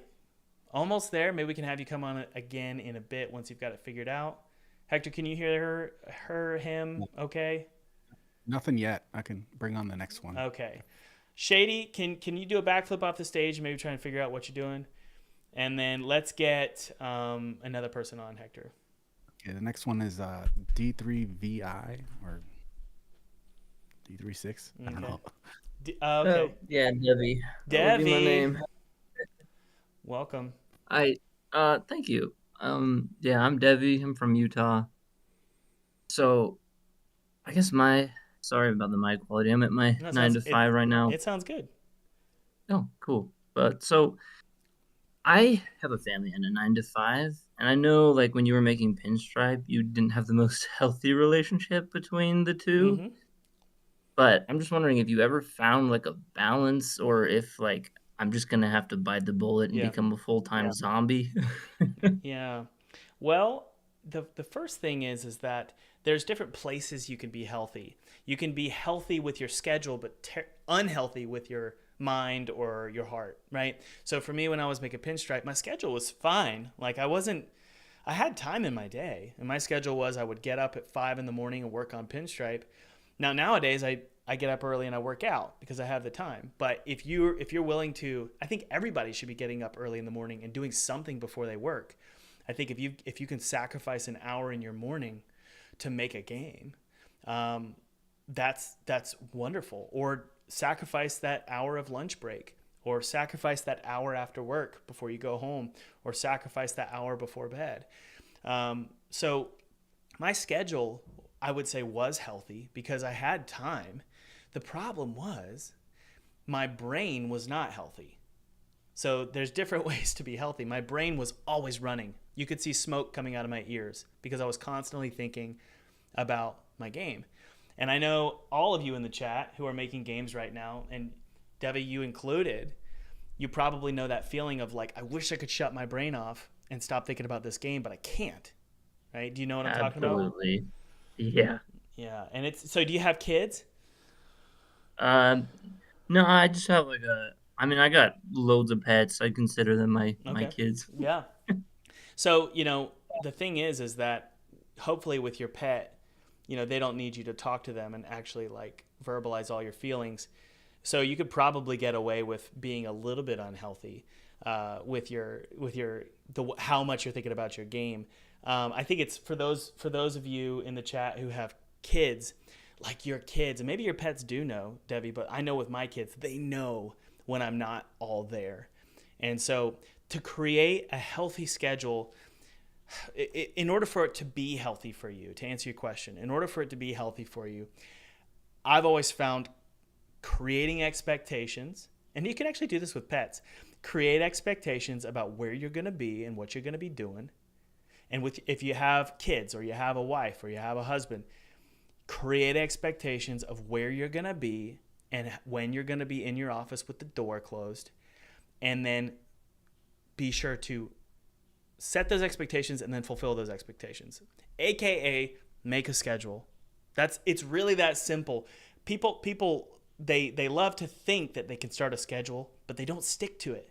Almost there. Maybe we can have you come on again in a bit once you've got it figured out. Hector, can you hear him? Okay. Nothing yet. I can bring on the next one. Okay. Shady, can you do a backflip off the stage and maybe try and figure out what you're doing? And then let's get another person on, Hector. Okay, the next one is D3VI or D36. I don't know. Okay. Oh, yeah, Devi. That would be my Devi. name. Welcome. Thank you. Yeah, I'm Devi. I'm from Utah. So, I guess sorry about the mic quality. I'm at my No, 9 to 5 right now. It sounds good. Oh, cool. But so, I have a family and a 9 to 5, and I know like when you were making Pinstripe, you didn't have the most healthy relationship between the two. Mhm. But I'm just wondering if you ever found like a balance, or if like I'm just gonna have to bite the bullet and Yeah. become a full-time zombie. Yeah. Well, the first thing is that there's different places you can be healthy. You can be healthy with your schedule, but unhealthy with your mind or your heart, right? So for me, when I was making Pinstripe, my schedule was fine. Like I had time in my day, and my schedule was I would get up at 5 a.m. and work on Pinstripe. Nowadays, I I get up early and I work out because I have the time. But if you're willing to, I think everybody should be getting up early in the morning and doing something before they work. I think if you can sacrifice an hour in your morning to make a game, that's wonderful. Or sacrifice that hour of lunch break, or sacrifice that hour after work before you go home, or sacrifice that hour before bed. So my schedule, I would say, was healthy because I had time. The problem was my brain was not healthy. So there's different ways to be healthy. My brain was always running. You could see smoke coming out of my ears because I was constantly thinking about my game. And I know all of you in the chat who are making games right now, and Devi, you included, you probably know that feeling of like, I wish I could shut my brain off and stop thinking about this game, but I can't. Right? Do you know what I'm talking about? Absolutely. Yeah. Yeah. And so do you have kids? No, I just have like I got loads of pets. I consider them my kids. Yeah. So, the thing is that hopefully with your pet, they don't need you to talk to them and actually like verbalize all your feelings. So you could probably get away with being a little bit unhealthy with how much you're thinking about your game. I think it's for those of you in the chat who have kids, like your kids, and maybe your pets do know, Debbie, but I know with my kids, they know when I'm not all there. And so to create a healthy schedule, in order for it to be healthy for you, to answer your question, in order for it to be healthy for you, I've always found creating expectations, and you can actually do this with pets, create expectations about where you're going to be and what you're going to be doing. And if you have kids or you have a wife or you have a husband, create expectations of where you're going to be and when you're going to be in your office with the door closed. And then be sure to set those expectations and then fulfill those expectations. AKA make a schedule. It's really that simple. People they love to think that they can start a schedule, but they don't stick to it.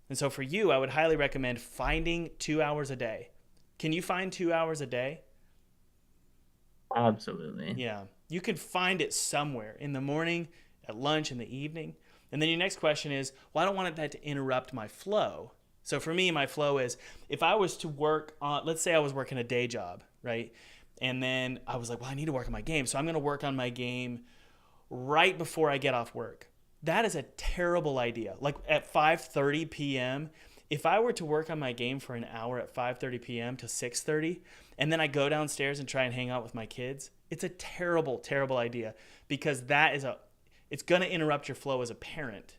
And so for you, I would highly recommend finding 2 hours a day. Can you find 2 hours a day? Absolutely. Yeah. You could find it somewhere in the morning, at lunch, in the evening. And then your next question is, well, I don't want that to interrupt my flow. So for me, my flow is if I was to work on, let's say I was working a day job, right? And then I was like, well, I need to work on my game. So I'm going to work on my game right before I get off work. That is a terrible idea. Like at 5:30 p.m., if I were to work on my game for an hour at 5:30 p.m. to 6:30, and then I go downstairs and try and hang out with my kids, it's a terrible, terrible idea because it's going to interrupt your flow as a parent.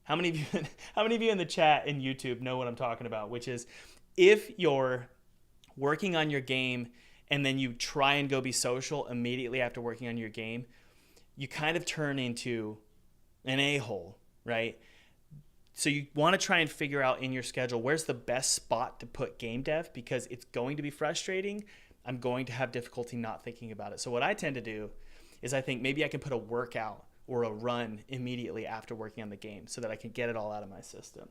How many of you in the chat in YouTube know what I'm talking about? Which is if you're working on your game and then you try and go be social immediately after working on your game, you kind of turn into an a-hole, right? So you want to try and figure out in your schedule where's the best spot to put game dev because it's going to be frustrating. I'm going to have difficulty not thinking about it. So what I tend to do is I think maybe I can put a workout or a run immediately after working on the game so that I can get it all out of my system.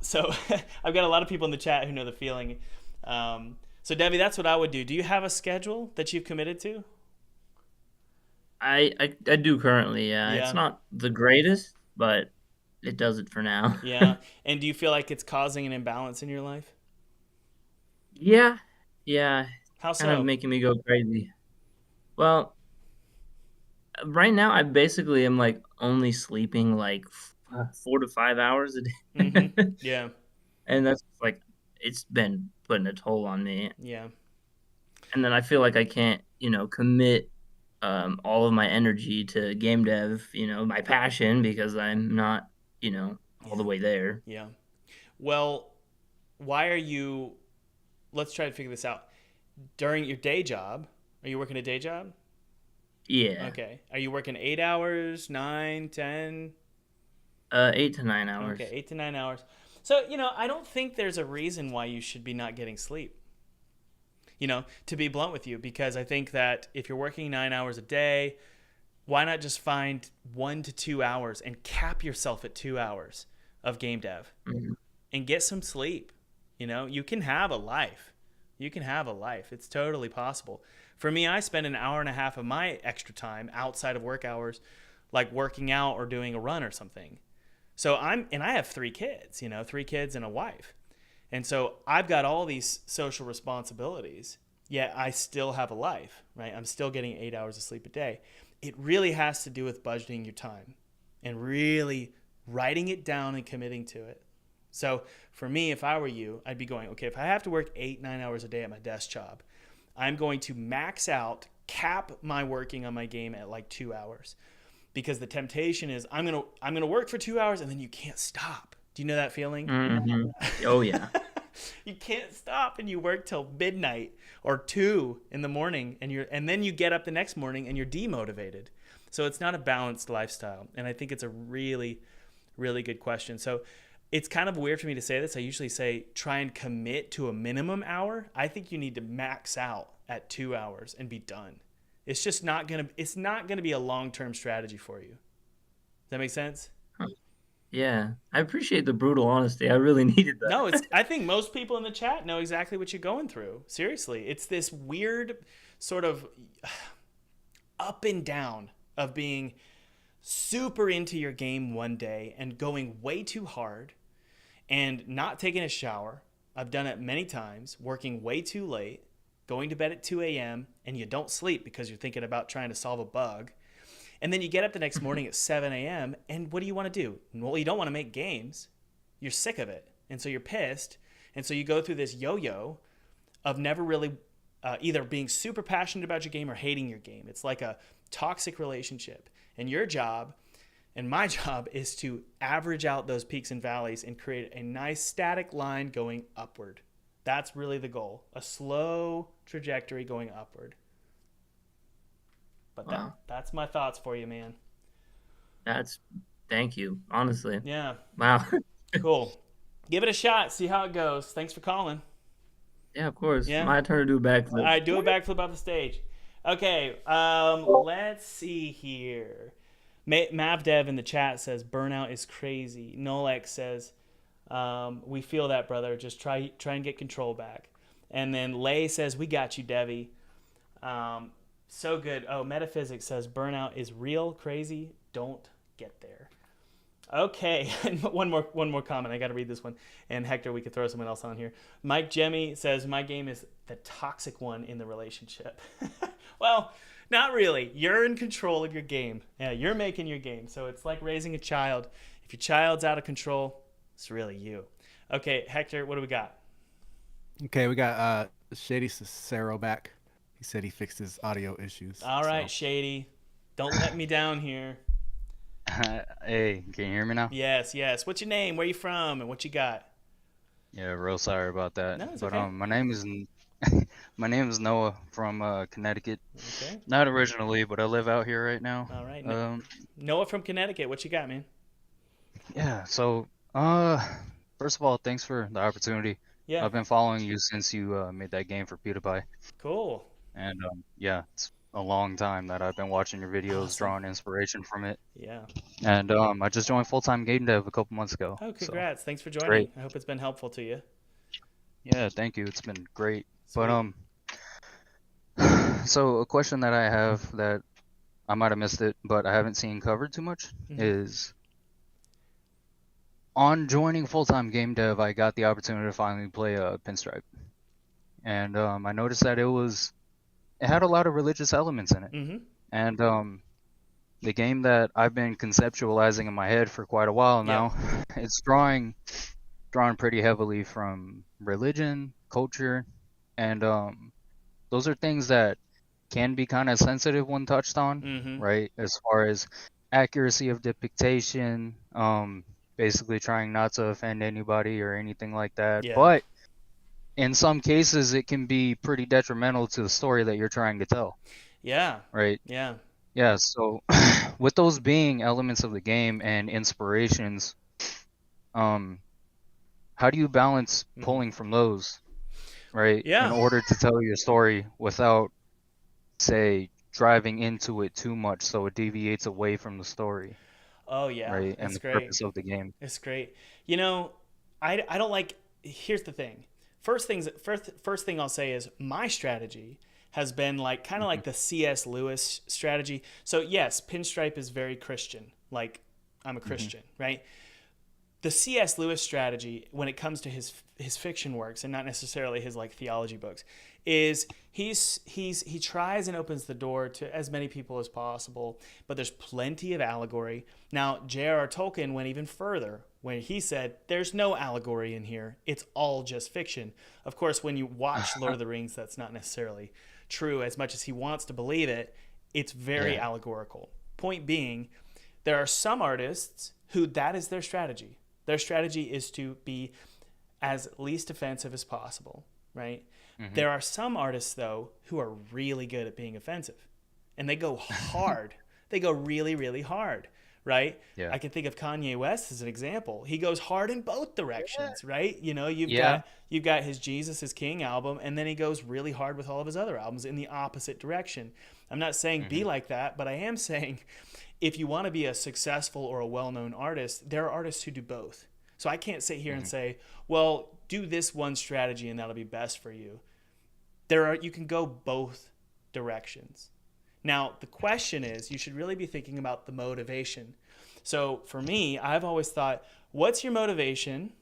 So I've got a lot of people in the chat who know the feeling. So Debbie, that's what I would do. Do you have a schedule that you've committed to? I do currently, yeah. It's not the greatest, but it does it for now. Yeah. And do you feel like it's causing an imbalance in your life? Yeah. How so? Kind of making me go crazy. Well, right now I basically am like only sleeping like 4 to 5 hours a day. Mm-hmm. Yeah. And that's like it's been putting a toll on me. Yeah. And then I feel like I can't, commit all of my energy to game dev, my passion because I'm not, all the way there. Yeah. Well, why are you let's try to figure this out. During your day job, are you working a day job? Yeah. Okay. Are you working 8 hours, 9, 10? 8 to 9 hours. Okay, 8 to 9 hours. So, I don't think there's a reason why you should be not getting sleep. To be blunt with you, because I think that if you're working 9 hours a day, why not just find 1 to 2 hours and cap yourself at 2 hours of game dev and get some sleep? You can have a life. It's totally possible. For me, I spend an hour and a half of my extra time outside of work hours, like working out or doing a run or something. So I have 3 kids, 3 kids and a wife. And so I've got all these social responsibilities, yet I still have a life, right? I'm still getting 8 hours of sleep a day. It really has to do with budgeting your time and really writing it down and committing to it. So for me, if I were you, I'd be going, okay, if I have to work 8-9 hours a day at my desk job, I'm going to max out, cap my working on my game at like 2 hours. Because the temptation is I'm gonna work for 2 hours and then you can't stop. Do you know that feeling? Mm-hmm. Oh yeah. You can't stop and you work till midnight or 2 in the morning and then you get up the next morning and you're demotivated. So it's not a balanced lifestyle. And I think it's a really, really good question. So it's kind of weird for me to say this. I usually say try and commit to a minimum hour. I think you need to max out at 2 hours and be done. It's just not gonna be a long-term strategy for you. Does that make sense? Yeah. I appreciate the brutal honesty. I really needed that. No, I think most people in the chat know exactly what you're going through. Seriously. It's this weird sort of up and down of being super into your game one day and going way too hard and not taking a shower. I've done it many times, working way too late, going to bed at 2 a.m., and you don't sleep because you're thinking about trying to solve a bug. And then you get up the next morning at 7 a.m., and what do you want to do? Well, you don't want to make games. You're sick of it. And so you're pissed. And so you go through this yo-yo of never really either being super passionate about your game or hating your game. It's like a toxic relationship. And your job and my job is to average out those peaks and valleys and create a nice static line going upward. That's really the goal. A slow trajectory going upward. But Wow. that's my thoughts for you, man. Thank you, honestly. Yeah, Wow. cool. Give it a shot. See how it goes. Thanks for calling. Yeah, of course. Yeah. My turn to do a backflip. All right, do a backflip off the stage. Okay, let's see here. Mavdev in the chat says, burnout is crazy. Nolex says, we feel that, brother. Just try and get control back. And then Lay says, we got you, Devi. So good. Oh, Metaphysics says, burnout is real, crazy. Don't get there. Okay, and one more comment. I got to read this one. And Hector, we could throw someone else on here. Mike Jemmy says, my game is the toxic one in the relationship. Well, not really. You're in control of your game. Yeah, you're making your game. So it's like raising a child. If your child's out of control, it's really you. Okay, Hector, what do we got? Okay, we got Shady Cicero back. He said he fixed his audio issues. All right, Shady. Don't let me down here. Hey, can you hear me now? Yes. What's your name? Where you from? And what you got? Yeah, real sorry about that. No, it's but okay. my name is Noah from Connecticut. Okay. Not originally, but I live out here right now. All right. Noah from Connecticut. What you got, man? Yeah. So, first of all, thanks for the opportunity. Yeah. I've been following you since you made that game for PewDiePie, Cool. and yeah, it's a long time that I've been watching your videos, Awesome. drawing inspiration from it. Yeah. And I just joined full-time game dev a couple months ago. Oh, so- congrats. Thanks for joining. great. I hope it's been helpful to you. Yeah, thank you. It's been great. Sweet. But so a question that I have that I might have missed it, but I haven't seen covered too much Mhm. is on joining full-time game dev, I got the opportunity to finally play Pinstripe, and I noticed that it had a lot of religious elements in it, Mm-hmm. and the game that I've been conceptualizing in my head for quite a while now, it's drawn pretty heavily from religion, culture, and those are things that can be kind of sensitive when touched on, Mm-hmm. right? As far as accuracy of depiction, basically trying not to offend anybody or anything like that. Yeah. But in some cases, it can be pretty detrimental to the story that you're trying to tell, Yeah. right? Yeah. Yeah, so with those being elements of the game and inspirations, how do you balance Mhm. pulling from those, right? Yeah. In order to tell your story without, say, driving into it too much so it deviates away from the story, Oh, yeah. right? And That's the great. purpose of the game. It's great. You know, I don't like. Here's the thing. First thing I'll say is my strategy has been like kind of like the C.S. Lewis strategy. So yes, Pinstripe is very Christian. Like I'm a Christian, right? The C.S. Lewis strategy when it comes to his fiction works and not necessarily his like theology books is he tries and opens the door to as many people as possible, but there's plenty of allegory. Now, J.R.R. Tolkien went even further when he said there's no allegory in here. It's all just fiction. Of course, when you watch Lord of the Rings, that's not necessarily true as much as he wants to believe it. It's very allegorical. Point being, there are some artists who that is their strategy. Their strategy is to be as least offensive as possible, right? There are some artists, though, who are really good at being offensive. And they go hard. They go really, really hard, right? Yeah. I can think of Kanye West as an example. He goes hard in both directions, right? You know, you've got his Jesus is King album, and then he goes really hard with all of his other albums in the opposite direction. I'm not saying be like that, but I am saying if you want to be a successful or a well-known artist, there are artists who do both. So I can't sit here and say, well, do this one strategy and that'll be best for you. You can go both directions. Now, the question is, you should really be thinking about the motivation. So for me, I've always thought, what's your motivation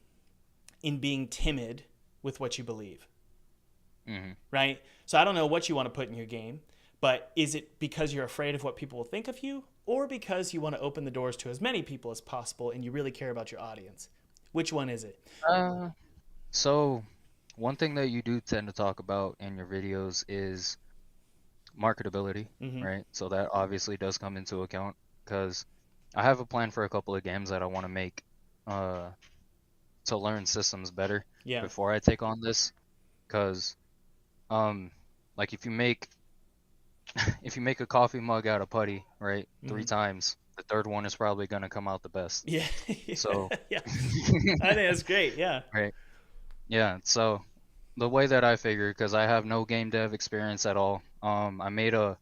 in being timid with what you believe? Right? So I don't know what you want to put in your game, but is it because you're afraid of what people will think of you, or because you want to open the doors to as many people as possible and you really care about your audience? Which one is it? So one thing that you do tend to talk about in your videos is marketability, right? So that obviously does come into account, because I have a plan for a couple of games that I want to make to learn systems better before I take on this. Because like if you make a coffee mug out of putty, right, 3 times, the third one is probably going to come out the best. Yeah. So I think that's great. Yeah. Right. Yeah. So the way that I figure, because I have no game dev experience at all, I made a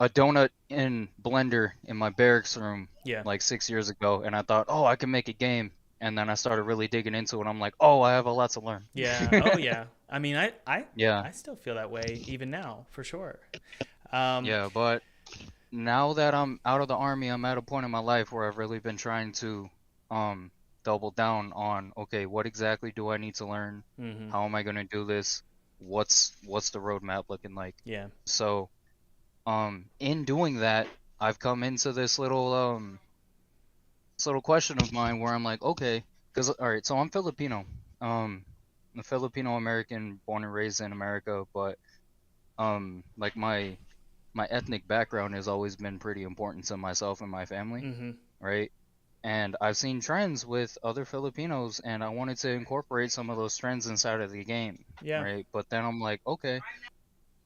donut in Blender in my barracks room like 6 years ago, and I thought, oh, I can make a game. And then I started really digging into it. I'm like, oh, I have a lot to learn. Yeah. Oh, yeah. I mean, I still feel that way even now, for sure. Yeah, but now that I'm out of the army, I'm at a point in my life where I've really been trying to double down on, okay, what exactly do I need to learn? How am I going to do this? What's the roadmap looking like? Yeah. So in doing that, I've come into this little question of mine where I'm like, okay, because all right, so I'm Filipino. I'm a Filipino American, born and raised in America, but like my ethnic background has always been pretty important to myself and my family, right? And I've seen trends with other Filipinos, and I wanted to incorporate some of those trends inside of the game, right? But then I'm like, okay,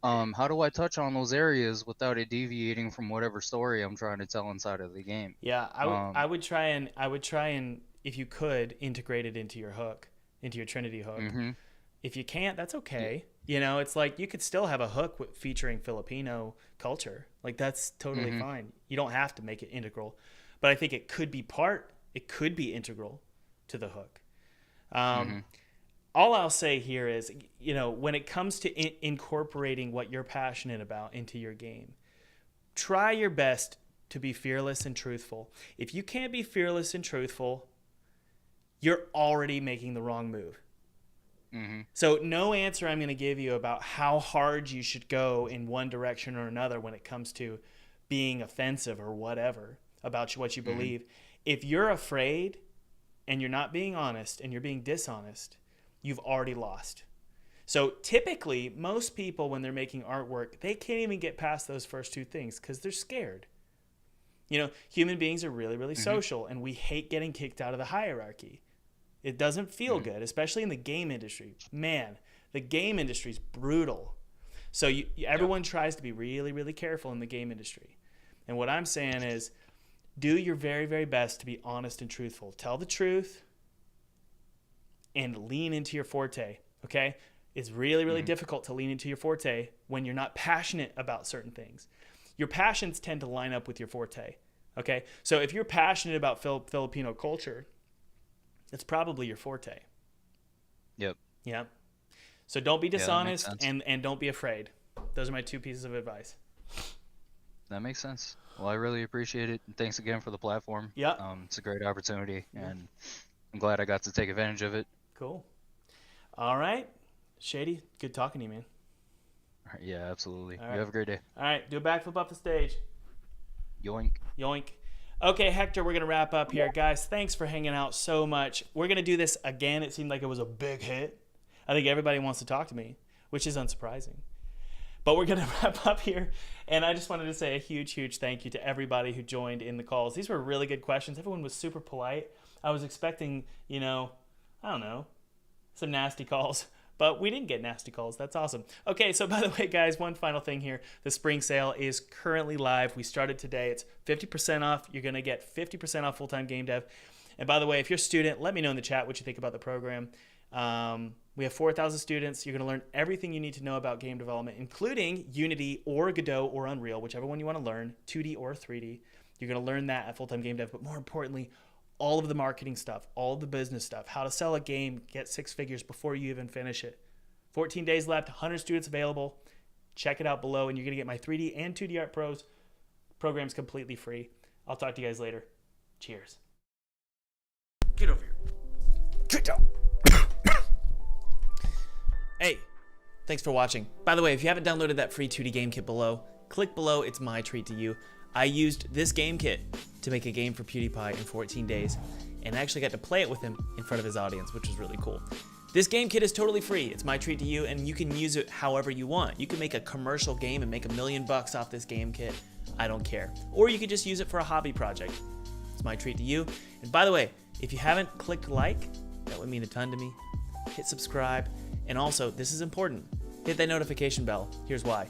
how do I touch on those areas without it deviating from whatever story I'm trying to tell inside of the game? Yeah, I would try and if you could integrate it into your hook, into your Trinity hook. If you can't, that's okay. You know, it's like you could still have a hook featuring Filipino culture. Like that's totally fine. You don't have to make it integral, but I think it could be integral to the hook. All I'll say here is, you know, when it comes to incorporating what you're passionate about into your game, try your best to be fearless and truthful. If you can't be fearless and truthful, you're already making the wrong move. So no answer I'm going to give you about how hard you should go in one direction or another when it comes to being offensive or whatever about what you believe. If you're afraid and you're not being honest and you're being dishonest, you've already lost. So typically, most people, when they're making artwork, they can't even get past those first two things because they're scared. You know, human beings are really, really social, and we hate getting kicked out of the hierarchy. It doesn't feel good, especially in the game industry. Man, the game industry is brutal. So everyone tries to be really, really careful in the game industry. And what I'm saying is, do your very, very best to be honest and truthful. Tell the truth and lean into your forte, okay? It's really, really difficult to lean into your forte when you're not passionate about certain things. Your passions tend to line up with your forte, okay? So if you're passionate about Filipino culture, it's probably your forte. Yep. Yeah. So don't be dishonest and don't be afraid. those are my 2 pieces of advice. That makes sense. Well, I really appreciate it. And thanks again for the platform. Yeah. It's a great opportunity, and I'm glad I got to take advantage of it. Cool. All right. Shady, good talking to you, man. All right, yeah, absolutely. All You right. have a great day. All right, do a backflip off the stage. Yoink. Yoink. Okay, Hector, we're going to wrap up here. Guys, thanks for hanging out so much. We're going to do this again. It seemed like it was a big hit. I think everybody wants to talk to me, which is unsurprising. But we're going to wrap up here. And I just wanted to say a huge, huge thank you to everybody who joined in the calls. These were really good questions. Everyone was super polite. I was expecting, I don't know, some nasty calls. But we didn't get nasty calls. That's awesome. Okay, so by the way, guys, one final thing here. The spring sale is currently live. We started today. It's 50% off. You're going to get 50% off full-time game dev. And by the way, if you're a student, let me know in the chat what you think about the program. We have 4,000 students. You're going to learn everything you need to know about game development, including Unity or Godot or Unreal, whichever one you want to learn, 2D or 3D. You're going to learn that at full-time game dev. But more importantly, all of the marketing stuff, all of the business stuff, how to sell a game, get 6 figures before you even finish it. 14 days left, 100 students available. Check it out below, and you're going to get my 3D and 2D Art Pros programs completely free. I'll talk to you guys later. Cheers. Get over here. Get down. Hey, thanks for watching. By the way, if you haven't downloaded that free 2D game kit below, click below. It's my treat to you. I used this game kit to make a game for PewDiePie in 14 days, and I actually got to play it with him in front of his audience, which was really cool. This game kit is totally free. It's my treat to you, and you can use it however you want. You can make a commercial game and make $1 million off this game kit. I don't care. Or you could just use it for a hobby project. It's my treat to you. And by the way, if you haven't clicked like, that would mean a ton to me. Hit subscribe. And also, this is important, hit that notification bell. Here's why.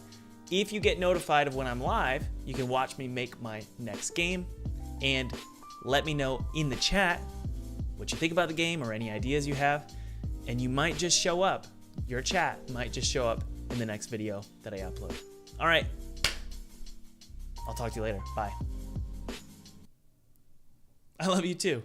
If you get notified of when I'm live, you can watch me make my next game, and let me know in the chat what you think about the game or any ideas you have, and you might just show up. Your chat might just show up in the next video that I upload. All right. I'll talk to you later. Bye. I love you too.